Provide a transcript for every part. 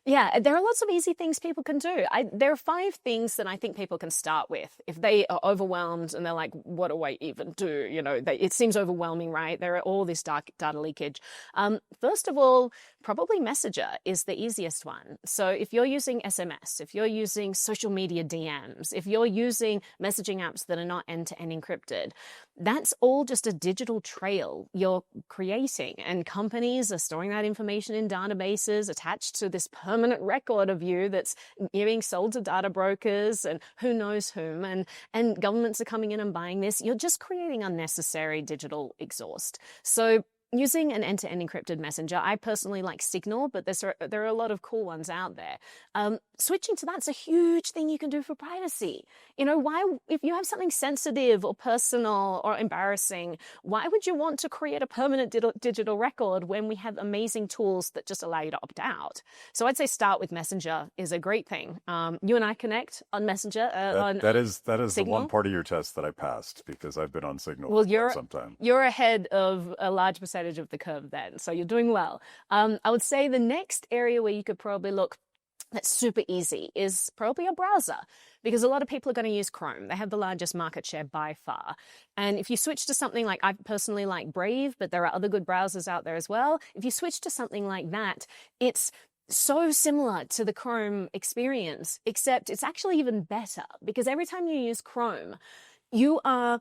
Yeah, there are lots of easy things people can do. There are 5 things that I think people can start with if they are overwhelmed and they're like, what do I even do? It seems overwhelming, right? There are all this data leakage. First of all, probably Messenger is the easiest one. So if you're using SMS, if you're using social media DMs, if you're using messaging apps that are not end-to-end encrypted, that's all just a digital trail you're creating. And companies are storing that information in databases attached to this permanent record of you that's being sold to data brokers and who knows whom. And governments are coming in and buying this. You're just creating unnecessary digital exhaust. So using an end-to-end encrypted messenger, I personally like Signal, but there are a lot of cool ones out there. Switching to that's a huge thing you can do for privacy. If you have something sensitive or personal or embarrassing, why would you want to create a permanent digital record when we have amazing tools that just allow you to opt out? So I'd say start with Messenger is a great thing. You and I connect on Messenger. That is the Signal. one part of your test that I passed because I've been on Signal Well, for some time. You're ahead of a large percentage of the curve then, so you're doing well. I would say the next area where you could probably look that's super easy is probably a browser, because a lot of people are going to use Chrome. They have the largest market share by far. And if you switch to something like, I personally like Brave, but there are other good browsers out there as well. If you switch to something like that, it's so similar to the Chrome experience, except it's actually even better, because every time you use Chrome, you are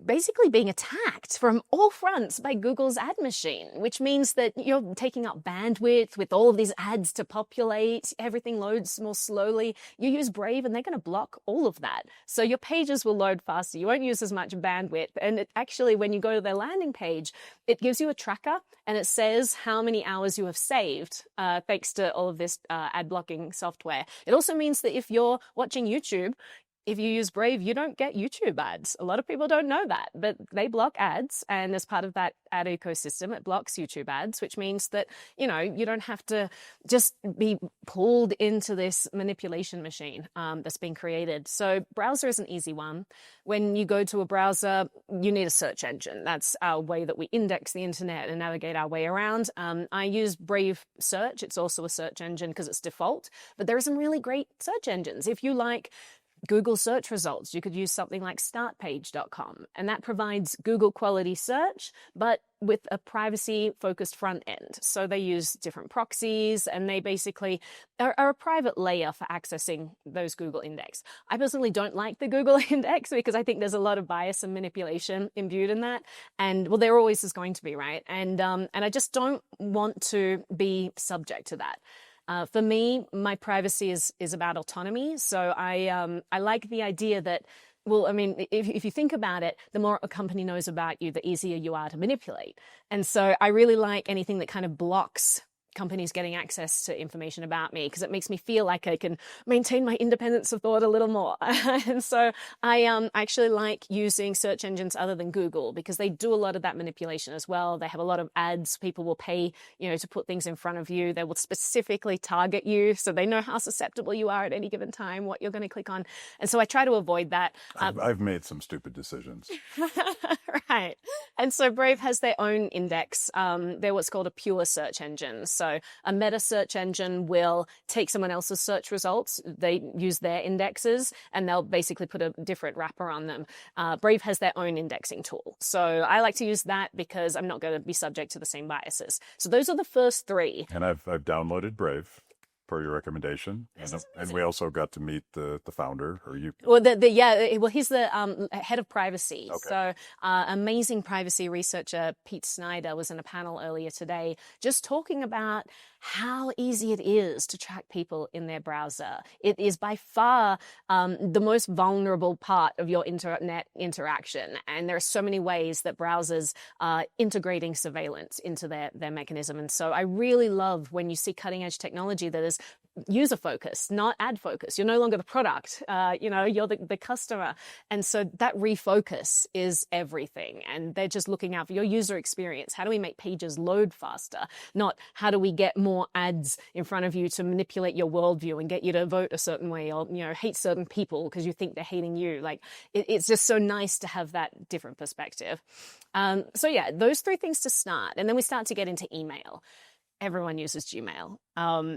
basically being attacked from all fronts by Google's ad machine, which means that you're taking up bandwidth with all of these ads to populate. Everything loads more slowly. You use Brave and they're going to block all of that. So your pages will load faster. You won't use as much bandwidth. And actually, when you go to their landing page, it gives you a tracker and it says how many hours you have saved thanks to all of this ad blocking software. It also means that if you're watching YouTube, if you use Brave, you don't get YouTube ads. A lot of people don't know that, but they block ads. And as part of that ad ecosystem, it blocks YouTube ads, which means that, you don't have to just be pulled into this manipulation machine that's been created. So browser is an easy one. When you go to a browser, you need a search engine. That's our way that we index the internet and navigate our way around. I use Brave Search. It's also a search engine because it's default, but there are some really great search engines. If you like Google search results, you could use something like startpage.com, and that provides Google quality search, but with a privacy focused front end. So they use different proxies and they basically are a private layer for accessing those Google index. I personally don't like the Google index because I think there's a lot of bias and manipulation imbued in that. And well, there always is going to be, right? And I just don't want to be subject to that. For me, my privacy is about autonomy. So I like the idea that, well, I mean, if you think about it, the more a company knows about you, the easier you are to manipulate. And so I really like anything that kind of blocks companies getting access to information about me, because it makes me feel like I can maintain my independence of thought a little more. And so I actually like using search engines other than Google, because they do a lot of that manipulation as well. They have a lot of ads. People will pay, to put things in front of you. They will specifically target you, so they know how susceptible you are at any given time, what you're going to click on. And so I try to avoid that. I've made some stupid decisions. Right. And so Brave has their own index. They're what's called a pure search engine. So a meta search engine will take someone else's search results. They use their indexes and they'll basically put a different wrapper on them. Brave has their own indexing tool. So I like to use that because I'm not going to be subject to the same biases. So those are the first 3. And I've downloaded Brave per your recommendation, and we also got to meet the founder, or you. Well, he's the head of privacy. Okay. So amazing privacy researcher Pete Snyder was in a panel earlier today just talking about how easy it is to track people in their browser. It is by far the most vulnerable part of your internet interaction. And there are so many ways that browsers are integrating surveillance into their mechanism. And so I really love when you see cutting edge technology that is user focused, not ad focused. You're no longer the product, you're the customer. And so that refocus is everything. And they're just looking out for your user experience. How do we make pages load faster? Not how do we get more ads in front of you to manipulate your worldview and get you to vote a certain way, or, hate certain people because you think they're hating you. Like it's just so nice to have that different perspective. So yeah, those 3 things to start. And then we start to get into email. everyone uses Gmail.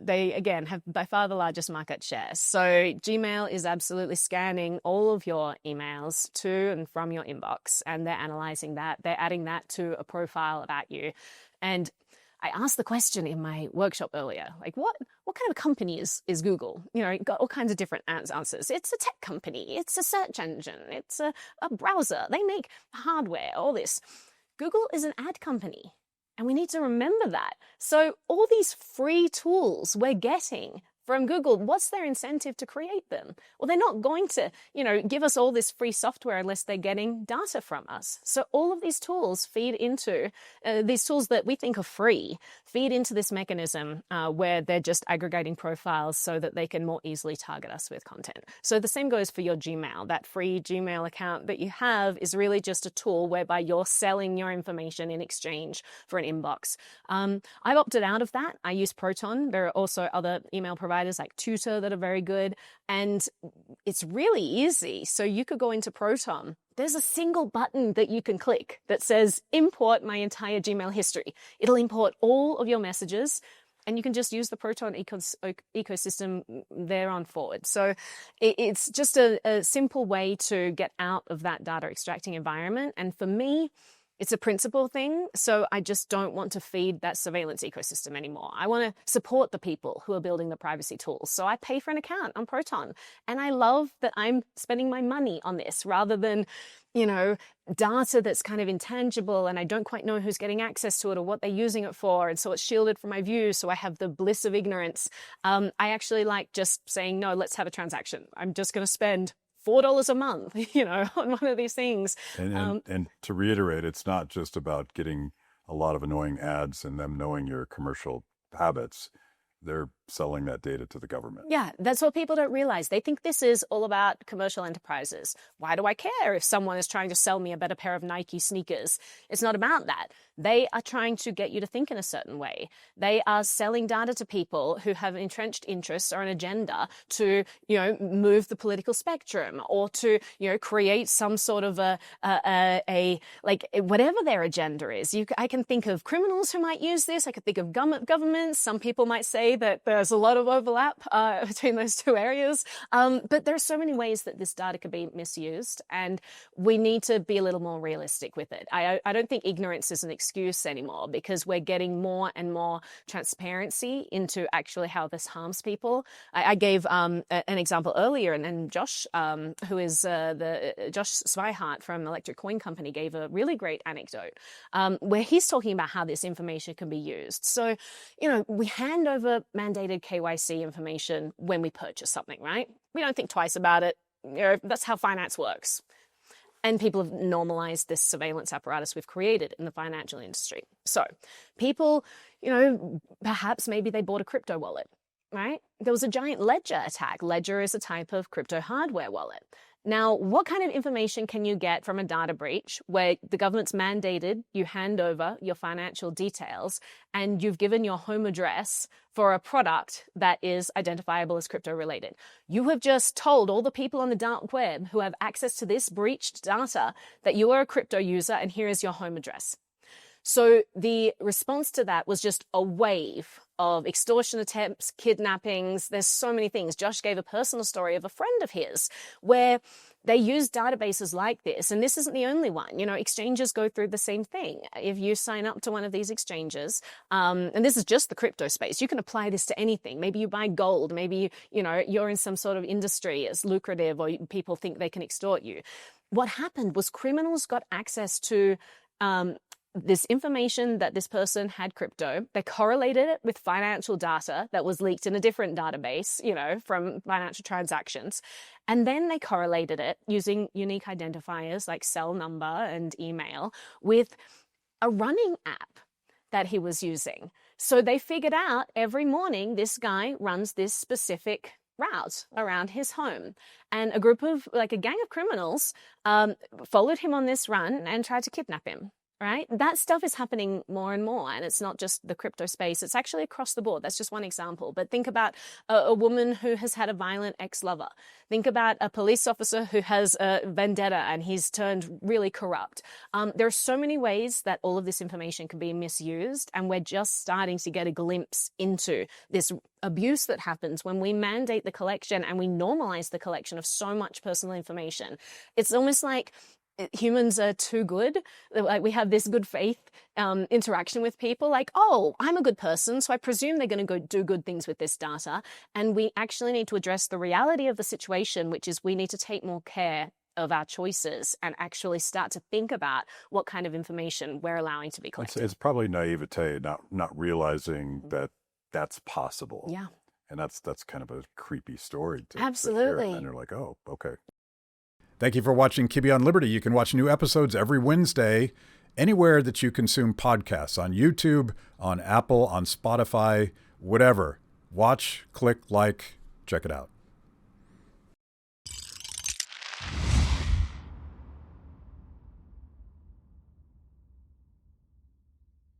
They, again, have by far the largest market share. So Gmail is absolutely scanning all of your emails to and from your inbox, and they're analyzing that. They're adding that to a profile about you. And I asked the question in my workshop earlier, like, what kind of company is Google? You know, got all kinds of different answers. It's a tech company. It's a search engine. It's a browser. They make hardware, all this. Google is an ad company, and we need to remember that. So all these free tools we're getting from Google, what's their incentive to create them? Well, they're not going to, give us all this free software unless they're getting data from us. So all of these tools feed into, these tools that we think are free, feed into this mechanism where they're just aggregating profiles so that they can more easily target us with content. So the same goes for your Gmail. That free Gmail account that you have is really just a tool whereby you're selling your information in exchange for an inbox. I've opted out of that. I use Proton. There are also other email providers like Tutor that are very good, and it's really easy. So you could go into Proton. There's a single button that you can click that says import my entire Gmail history. It'll import all of your messages, and you can just use the Proton ecosystem there on forward. So it's just a simple way to get out of that data extracting environment. And for me, it's a principle thing, so I just don't want to feed that surveillance ecosystem anymore. I want to support the people who are building the privacy tools. So I pay for an account on Proton, and I love that I'm spending my money on this rather than, data that's kind of intangible and I don't quite know who's getting access to it or what they're using it for, and so it's shielded from my view, so I have the bliss of ignorance. I actually like just saying, no, let's have a transaction. I'm just going to spend $4 a month, on one of these things. And to reiterate, it's not just about getting a lot of annoying ads and them knowing your commercial habits. They're selling that data to the government. Yeah, that's what people don't realize. They think this is all about commercial enterprises. Why do I care if someone is trying to sell me a better pair of Nike sneakers? It's not about that. They are trying to get you to think in a certain way. They are selling data to people who have entrenched interests or an agenda to, move the political spectrum or to, create some sort of whatever their agenda is. I can think of criminals who might use this. I could think of governments. Some people might say that there's a lot of overlap between those two areas. But there are so many ways that this data could be misused, and we need to be a little more realistic with it. I don't think ignorance is an excuse anymore, because we're getting more and more transparency into actually how this harms people. I gave an example earlier, and then Josh, who is Josh Swihart from Electric Coin Company, gave a really great anecdote where he's talking about how this information can be used. So, we hand over mandated KYC information when we purchase something, right? We don't think twice about it. That's how finance works. And people have normalized this surveillance apparatus we've created in the financial industry. So people, perhaps maybe they bought a crypto wallet, right? There was a giant Ledger attack. Ledger is a type of crypto hardware wallet. Now, what kind of information can you get from a data breach where the government's mandated you hand over your financial details and you've given your home address for a product that is identifiable as crypto related? You have just told all the people on the dark web who have access to this breached data that you are a crypto user and here is your home address. So the response to that was just a wave of extortion attempts, kidnappings. There's so many things. Josh gave a personal story of a friend of his where they use databases like this. And this isn't the only one. Exchanges go through the same thing. If you sign up to one of these exchanges, and this is just the crypto space, you can apply this to anything. Maybe you buy gold. Maybe, you're in some sort of industry as lucrative, or people think they can extort you. What happened was criminals got access to this information that this person had crypto. They correlated it with financial data that was leaked in a different database, from financial transactions. And then they correlated it using unique identifiers like cell number and email with a running app that he was using. So they figured out every morning this guy runs this specific route around his home. And a gang of criminals followed him on this run and tried to kidnap him. right? That stuff is happening more and more, and it's not just the crypto space. It's actually across the board. That's just one example. But think about a woman who has had a violent ex-lover. Think about a police officer who has a vendetta and he's turned really corrupt. There are so many ways that all of this information can be misused, and we're just starting to get a glimpse into this abuse that happens when we mandate the collection and we normalize the collection of so much personal information. It's almost like humans are too good. Like, we have this good faith interaction with people, like, oh, I'm a good person, so I presume they're going to go do good things with this data. And we actually need to address the reality of the situation, which is we need to take more care of our choices and actually start to think about what kind of information we're allowing to be collected. It's probably naivete, not realizing that that's possible. Yeah. And that's kind of a creepy story to Absolutely. hear. And you're like, oh, okay. Thank you for watching Kibbe on Liberty. You can watch new episodes every Wednesday anywhere that you consume podcasts, on YouTube, on Apple, on Spotify, whatever. Watch, click, like, check it out.